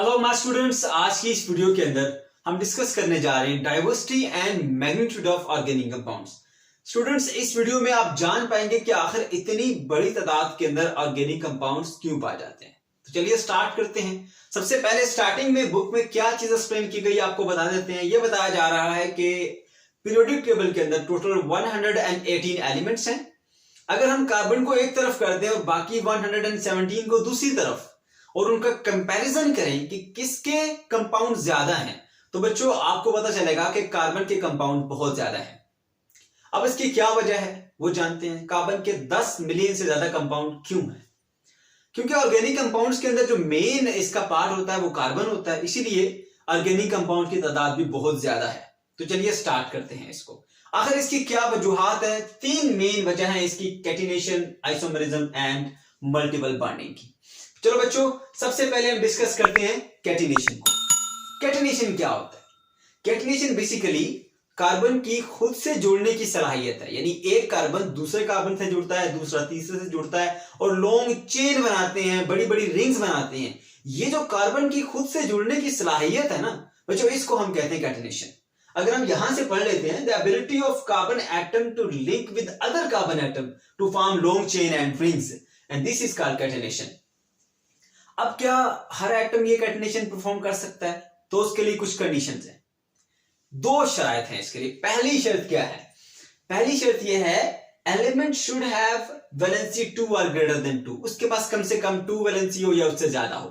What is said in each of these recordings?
Hello my students, आज की इस वीडियो के अंदर हम डिस्कस करने जा रहे हैं diversity and magnitude of organic compounds. Students, इस वीडियो में आप जान पाएंगे कि आखिर इतनी बड़ी तादाद के अंदर ऑर्गेनिक कंपाउंड्स क्यों पाए जाते हैं। तो चलिए स्टार्ट करते हैं। सबसे पहले स्टार्टिंग में बुक में क्या चीज एक्सप्लेन की गई आपको बता देते हैं। यह बताया जा रहा है कि पीरियोडिक टेबल के अंदर टोटल 118 एलिमेंट्स हैं। अगर हम कार्बन को एक तरफ कर दें और बाकी 117 को दूसरी तरफ और उनका कंपैरिजन करें कि किसके कंपाउंड ज्यादा हैं, तो बच्चों आपको पता चलेगा कि कार्बन के कंपाउंड बहुत ज्यादा हैं। अब इसकी क्या वजह है वो जानते हैं। कार्बन के 10 मिलियन से ज्यादा कंपाउंड क्यों है? क्योंकि ऑर्गेनिक कंपाउंड्स के अंदर जो मेन इसका पार्ट होता है वो कार्बन होता है, इसीलिए ऑर्गेनिक कंपाउंड की तादाद भी बहुत ज्यादा है। तो चलिए स्टार्ट करते हैं इसको। आखिर इसकी क्या वजूहात है? 3 मेन वजह है इसकी: catenation, isomerism and multiple bonding की। चलो बच्चों, सबसे पहले हम डिस्कस करते हैं कैटिनेशन को। कैटिनेशन क्या होता है? कैटिनेशन बेसिकली कार्बन की खुद से जुड़ने की सलाहियत है, यानी एक कार्बन दूसरे कार्बन से जुड़ता है, दूसरा तीसरे से जुड़ता है और लॉन्ग चेन बनाते हैं, बड़ी बड़ी रिंग्स बनाते हैं। ये जो कार्बन की खुद से जुड़ने की सलाहियत है ना बच्चों, इसको हम कहते हैं कैटिनेशन। अगर हम यहां से पढ़ लेते हैं, the ability of carbon atom to link with other carbon atom to form long chain and rings, and this is called catenation. अब क्या हर एटम ये कैटिनेशन परफॉर्म कर सकता है? तो उसके लिए कुछ कंडीशंस हैं, 2 शर्त हैं इसके लिए। पहली शर्त क्या है? पहली शर्त यह है, एलिमेंट शुड हैव वैलेंसी 2 और ग्रेटर देन 2। उसके पास कम से कम 2 वैलेंसी हो या उससे ज्यादा हो।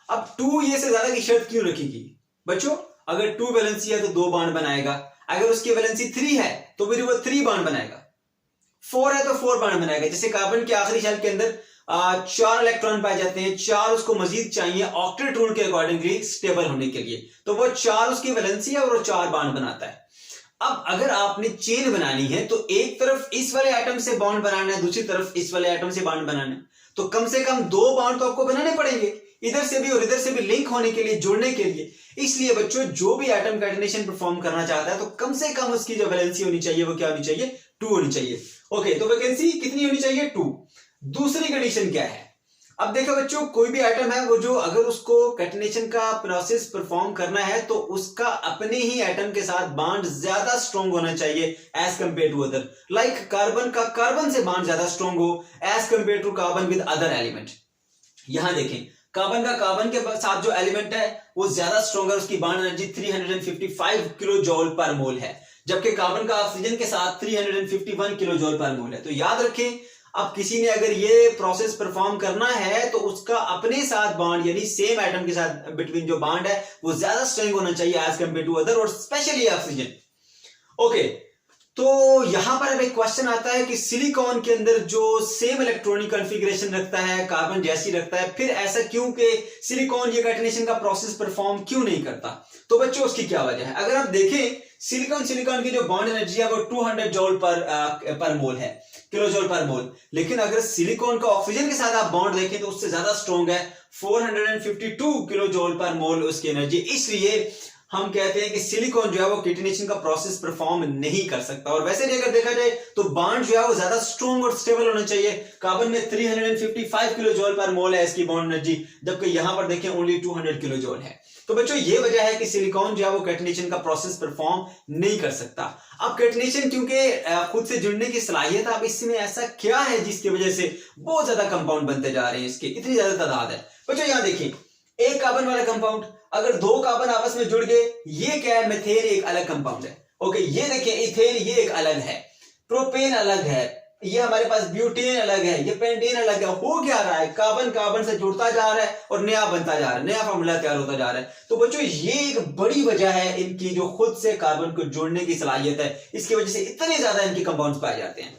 अब 2 ये से ज्यादा की शर्त क्यों रखेगी बच्चों? अगर 2 वैलेंसी है तो 2 बॉन्ड बनाएगा, अगर उसकी वैलेंसी 3 है तो फिर वो 3 बॉन्ड बनाएगा, 4 है तो 4 बॉन्ड बनाएगा। जैसे कार्बन के आखिरी शेल के अंदर 4 इलेक्ट्रॉन पाए जाते हैं, 4 उसको मजीद चाहिए ऑक्टेट रूल के अकॉर्डिंगली स्टेबल होने के लिए, तो वो 4 उसकी वैलेंसी है और वो 4 बॉन्ड बनाता है। अब अगर आपने चेन बनानी है तो एक तरफ इस वाले एटम से बॉन्ड बनाना है, दूसरी तरफ इस वाले एटम से बॉन्ड बनाना है, तो कम से कम 2 बॉन्ड तो आपको बनाने पड़ेंगे, इधर से भी और इधर से भी लिंक होने के लिए, जुड़ने के लिए। इसलिए बच्चों, जो भी एटम कैटिनेशन परफॉर्म करना चाहता है तो कम से कम उसकी जो वैलेंसी होनी चाहिए वो क्या होनी चाहिए? 2 होनी चाहिए। ओके, तो वैकेंसी कितनी होनी चाहिए? 2। दूसरी कंडीशन क्या है? अब देखो बच्चों, कोई भी एटम है वो जो अगर उसको कैटिनेशन का प्रोसेस परफॉर्म करना है तो उसका अपने ही एटम के साथ बॉन्ड ज्यादा स्ट्रॉन्ग होना चाहिए as compared to other. Like carbon का कार्बन से बॉन्ड ज्यादा स्ट्रॉन्ग हो as compared to carbon with other element. यहां देखें, कार्बन का कार्बन के साथ जो एलिमेंट है वो ज्यादा स्ट्रॉन्ग है, उसकी बॉन्ड एनर्जी 355 किलो जूल पर मोल है, जबकि कार्बन का ऑक्सीजन के साथ 351 किलो जूल पर मोल है। तो याद रखें, अब किसी ने अगर ये प्रोसेस परफॉर्म करना है तो उसका अपने साथ बॉन्ड यानी सेम एटम के साथ बिटवीन जो बॉन्ड है वो ज्यादा स्ट्रॉन्ग होना चाहिए एज कंपेयर टू अदर, और स्पेशली ऑक्सीजन। ओके, तो यहां पर अब एक क्वेश्चन आता है कि सिलिकॉन के अंदर जो सेम इलेक्ट्रॉनिक कॉन्फ़िगरेशन रखता है, कार्बन जैसी रखता है, फिर ऐसा क्यों कि सिलिकॉन ये कैटिनेशन का प्रोसेस परफॉर्म क्यों नहीं करता? तो बच्चों, उसकी क्या वजह है? अगर आप देखें, सिलिकॉन की जो बॉन्ड एनर्जी है वो 200 जूल पर मोल है, किलो जूल पर मोल। लेकिन अगर सिलिकॉन का ऑक्सीजन के साथ आप बॉन्ड देखें तो उससे ज्यादा स्ट्रॉन्ग है, 452 किलो जूल पर मोल उसकी एनर्जी। इसलिए हम कहते हैं कि सिलिकॉन जो है वो कैटिनेशन का प्रोसेस परफॉर्म नहीं कर सकता। और वैसे भी अगर देखा जाए तो बॉन्ड जो है वो ज्यादा स्ट्रॉन्ग और स्टेबल होना चाहिए। कार्बन में 355 किलो जूल पर मोल है इसकी बॉन्ड एनर्जी, जबकि यहां पर देखें ओनली 200 किलो जूल है। तो बच्चों, ये वजह है कि सिलिकॉन जो है वो कैटिनेशन का प्रोसेस परफॉर्म नहीं कर सकता। अब कैटिनेशन क्योंकि खुद से जुड़ने की सलाहियत है, अब इसमें ऐसा क्या है जिसकी वजह से बहुत ज्यादा कंपाउंड बनते जा रहे हैं, इसकी इतनी ज्यादा तादाद है। बच्चों यहां देखिए, एक कार्बन वाला कंपाउंड, अगर 2 कार्बन आपस में जुड़ गए, ये क्या है? मेथेन एक अलग कंपाउंड है। ओके, ये देखिए इथेन, ये एक अलग है, प्रोपेन अलग है, ये हमारे पास ब्यूटेन अलग है, ये पेंटेन अलग है। हो क्या रहा है? कार्बन कार्बन से जुड़ता जा रहा है और नया बनता जा रहा है, नया फार्मूला तैयार होता जा रहा है। तो बच्चों, ये एक बड़ी वजह है इनकी जो खुद से कार्बन को जोड़ने की सलाहियत है, इसकी वजह से इतने ज्यादा इनके कंपाउंड्स पाए जाते हैं।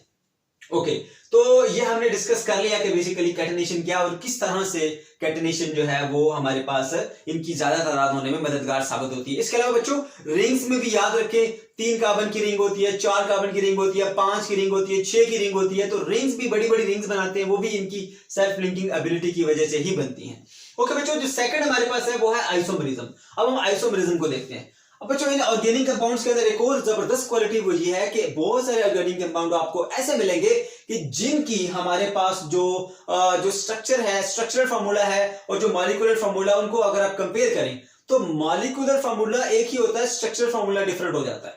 ओके, तो ये हमने डिस्कस कर लिया कि बेसिकली कैटिनेशन क्या और किस तरह से कैटिनेशन जो है वो हमारे पास इनकी ज्यादा तादाद होने में मददगार साबित होती है। इसके अलावा बच्चों, रिंग्स में भी याद रखें, 3 कार्बन की रिंग होती है, 4 कार्बन की रिंग होती है, 5 की रिंग होती है, 6 की रिंग होती है। तो रिंग्स भी बड़ी बड़ी रिंग्स बनाते हैं, वो भी इनकी सेल्फ लिंकिंग एबिलिटी की वजह से ही बनती हैं। ओके बच्चों, जो सेकंड हमारे पास है वो है आइसोमरिज्म। अब हम आइसोमरिज्म को देखते हैं। अब बच्चों इन ऑर्गेनिक कंपाउंड्स के अंदर एक और जबरदस्त क्वालिटी वो ये है कि बहुत सारे ऑर्गेनिक कंपाउंड आपको ऐसे मिलेंगे कि जिनकी हमारे पास जो स्ट्रक्चर है, स्ट्रक्चरल फार्मूला है और जो मॉलिक्यूलर फार्मूला, उनको अगर आप कंपेयर करें तो मॉलिक्यूलर फार्मूला एक ही होता है, स्ट्रक्चरल फार्मूला डिफरेंट हो जाता है।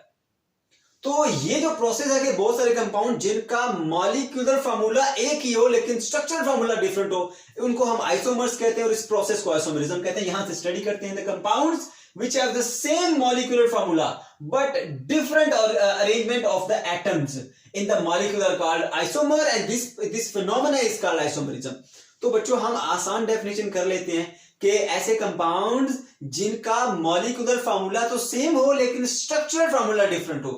तो ये जो प्रोसेस है कि बहुत सारे कंपाउंड जिनका मॉलिक्यूलर फार्मूला एक ही हो लेकिन स्ट्रक्चरल फार्मूला डिफरेंट हो, उनको हम आइसोमर्स कहते हैं और इस प्रोसेस को आइसोमरिज्म कहते हैं। यहां से स्टडी करते हैं the compounds which have the same molecular formula but different arrangement of the atoms in the molecule are called isomer and this phenomena is called isomerism। तो बच्चों हम आसान डेफिनेशन कर लेते हैं कि ऐसे कंपाउंड्स जिनका मॉलिक्यूलर फार्मूला तो सेम हो लेकिन स्ट्रक्चरल फार्मूला डिफरेंट हो,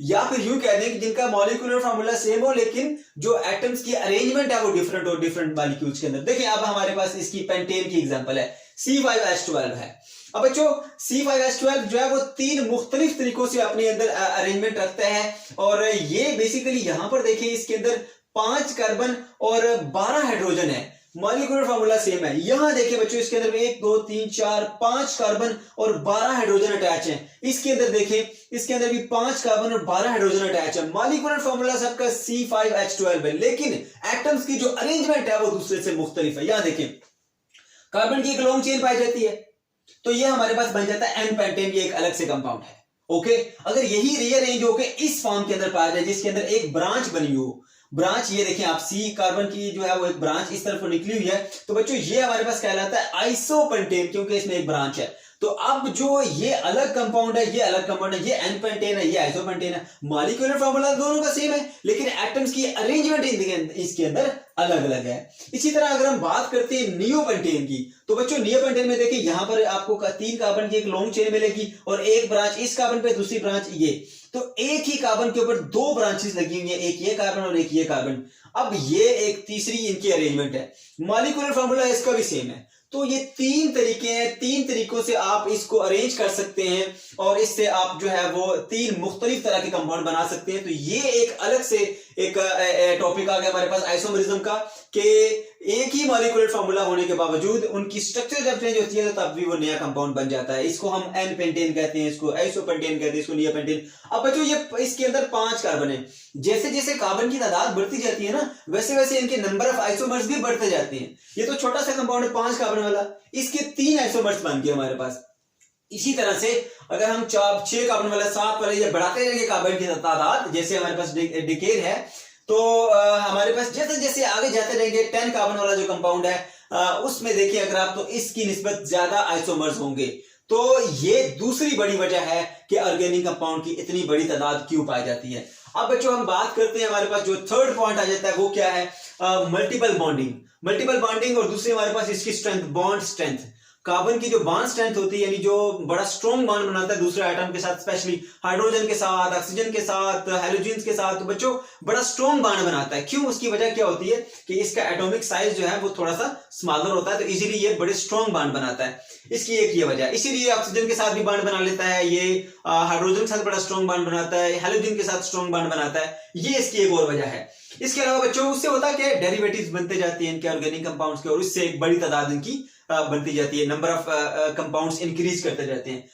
या फिर यूं कह दें कि जिनका मॉलिक्यूलर फार्मूला सेम हो लेकिन जो एटम्स की अरेंजमेंट है वो डिफरेंट हो डिफरेंट मॉलिक्यूल्स के अंदर। देखिए अब हमारे पास इसकी पेंटेन की एग्जांपल है, C5H12 है। अब बच्चों C5H12 जो है वो 3 मुख्तलिफ तरीकों से अपने अंदर अरेंजमेंट रखता है और ये बेसिकली यहां पर देखिए इसके अंदर 5 कार्बन और 12 हाइड्रोजन है, मॉलिक्यूलर फार्मूला सेम है। यहां देखिए बच्चों इसके अंदर 1 2 3 4 5 कार्बन और 12 हाइड्रोजन अटैच हैं। इसके अंदर देखिए इसके अंदर भी 5 कार्बन और 12 हाइड्रोजन अटैच है। मॉलिक्यूलर फार्मूला सबका C5H12 है लेकिन एटम्स की जो अरेंजमेंट है वो दूसरे से मुख्तलिफ है। यहां देखिए कार्बन की एक लॉन्ग चेन पाई जाती है तो ये हमारे पास बन जाता है N-पेंटेन, ये एक अलग से कंपाउंड है। ओके, अगर यही रीअरेंज होकर इस फॉर्म के अंदर पाया जाए जिसके अंदर एक ब्रांच बनी हो, ब्रांच ये देखिए आप C कार्बन की जो है वो एक ब्रांच इस तरफ निकली हुई है, तो बच्चों ये हमारे पास कहलाता है आइसोपेंटेन क्योंकि इसमें एक ब्रांच है। तो अब जो ये अलग कंपाउंड है, ये अलग कंपाउंड है, ये N-पेंटेन है, ये आइसोपेंटेन है। मॉलिक्यूलर फार्मूला दोनों का सेम है लेकिन एटम्स की अरेंजमेंट इसके अंदर अलग अलग है। इसी तरह अगर हम बात करते हैं नियोपेंटेन की, तो बच्चों नियोपेंटेन में देखिए यहां पर आपको 3 कार्बन की एक लॉन्ग चेन मिलेगी और एक ब्रांच इस कार्बन पे, दूसरी ब्रांच ये, तो एक ही कार्बन के ऊपर 2 ब्रांचेस लगी हुई है, एक ये कार्बन और एक ये कार्बन। अब ये एक तीसरी इनकी अरेंजमेंट है, मॉलिक्यूलर फार्मूला इसका भी सेम है। तो ये 3 तरीके हैं, 3 तरीकों से आप इसको अरेंज कर सकते हैं और इससे आप जो है वो 3 मुख्तलिफ तरह के कंपाउंड बना सकते हैं। तो ये एक अलग से एक टॉपिक आ गया हमारे पास आइसोमरिज्म का, कि एक ही मॉलिक्यूलर फार्मूला होने के बावजूद उनकी स्ट्रक्चर जब चेंज होती है तो तब भी वो नया कंपाउंड बन जाता है। इसको हम N-पेंटेन कहते हैं, इसको आइसोपेंटेन कहते हैं, इसको नियोपेंटेन। अब बच्चों ये इसके अंदर 5 कार्बन है, जैसे जैसे कार्बन की तादाद बढ़ती जाती है ना वैसे वैसे इनके नंबर ऑफ आइसोमर्स भी बढ़ते जाते हैं। ये तो छोटा सा कंपाउंड है 5 कार्बन वाला, इसके 3 आइसोमर्स बन गए हमारे पास। इसी तरह से अगर हम 6 कार्बन वाला 7 वाला ये बढ़ाते जाएंगे कार्बन की तादाद, जैसे हमारे पास डिकेड है, तो हमारे पास जैसे जैसे आगे जाते रहेंगे 10 कार्बन वाला जो कंपाउंड है उसमें देखिए अगर आप, तो इसकी निस्बत ज्यादा आइसोमर्स होंगे। तो ये दूसरी बड़ी वजह है कि ऑर्गेनिक कंपाउंड की इतनी बड़ी तादाद क्यों पाई जाती है। अब बच्चों हम बात करते हैं, हमारे पास जो थर्ड पॉइंट आ जाता है वो क्या है, मल्टीपल बॉन्डिंग। मल्टीपल बॉन्डिंग और दूसरी हमारे पास इसकी स्ट्रेंथ, बॉन्ड स्ट्रेंथ। कार्बन की जो बॉन्ड स्ट्रेंथ होती है यानी जो बड़ा स्ट्रॉन्ग बॉन्ड बनाता है दूसरे एटम के साथ, स्पेशली हाइड्रोजन के साथ, ऑक्सीजन के साथ, हैलोजन्स के साथ, तो बच्चों बड़ा स्ट्रॉन्ग बॉन्ड बनाता है। क्यों? उसकी वजह क्या होती है कि इसका एटॉमिक साइज जो है वो थोड़ा सा स्मॉलर होता है, तो इजीली ये बड़े स्ट्रॉन्ग बॉन्ड बनाता है। इसकी एक ये वजह है, इसीलिए ऑक्सीजन के साथ भी बॉन्ड बना लेता है, ये हाइड्रोजन के साथ बड़ा स्ट्रॉन्ग बॉन्ड बनाता है, हैलोजन के साथ स्ट्रॉन्ग बॉन्ड बनाता है, ये इसकी एक और वजह है। इसके अलावा बच्चों उससे होता है कि डेरिवेटिव्स बनते जाती हैं इनके ऑर्गेनिक कंपाउंड्स के और उससे एक बड़ी तादाद इनकी बनती जाती है, नंबर ऑफ कंपाउंड्स इंक्रीज करते जाते हैं।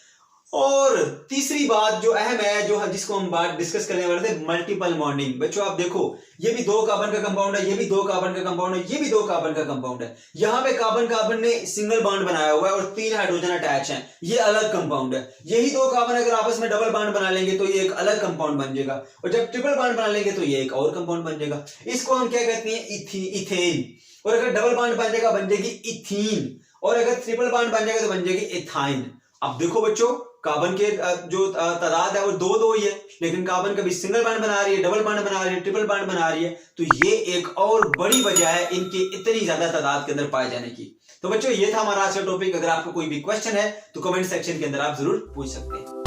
और तीसरी बात जो अहम है, जो जिसको हम बात डिस्कस करने वाले थे, मल्टीपल बॉन्डिंग। बच्चों आप देखो ये भी 2 कार्बन का कंपाउंड है, ये भी 2 कार्बन का कंपाउंड है, ये भी 2 कार्बन का कंपाउंड है। यहाँ पे कार्बन कार्बन ने सिंगल बॉन्ड बनाया हुआ है और 3 हाइड्रोजन अटैच हैं, ये अलग कंपाउंड है। यही 2 कार्बन अगर आपस में डबल बॉन्ड बना लेंगे तो ये एक अलग कंपाउंड बन जाएगा, और जब ट्रिपल बॉन्ड बना लेंगे तो ये एक और कंपाउंड बन जाएगा। इसको हम क्या कहते हैं, इथेन। और अगर डबल बॉन्ड बन जाएगा बन जाएगी इथीन, और अगर ट्रिपल बॉन्ड बन जाएगा तो बन जाएगी इथाइन। अब देखो बच्चों कार्बन के जो तादाद है वो 2 ही है, लेकिन कार्बन कभी सिंगल बॉन्ड बना रही है, डबल बॉन्ड बना रही है, ट्रिपल बॉन्ड बना रही है, तो ये एक और बड़ी वजह है इनकी इतनी ज्यादा तादाद के अंदर पाए जाने की। तो बच्चों ये था हमारा आज का टॉपिक। अगर आपको कोई भी क्वेश्चन है तो कमेंट सेक्शन के अंदर आप जरूर पूछ सकते हैं।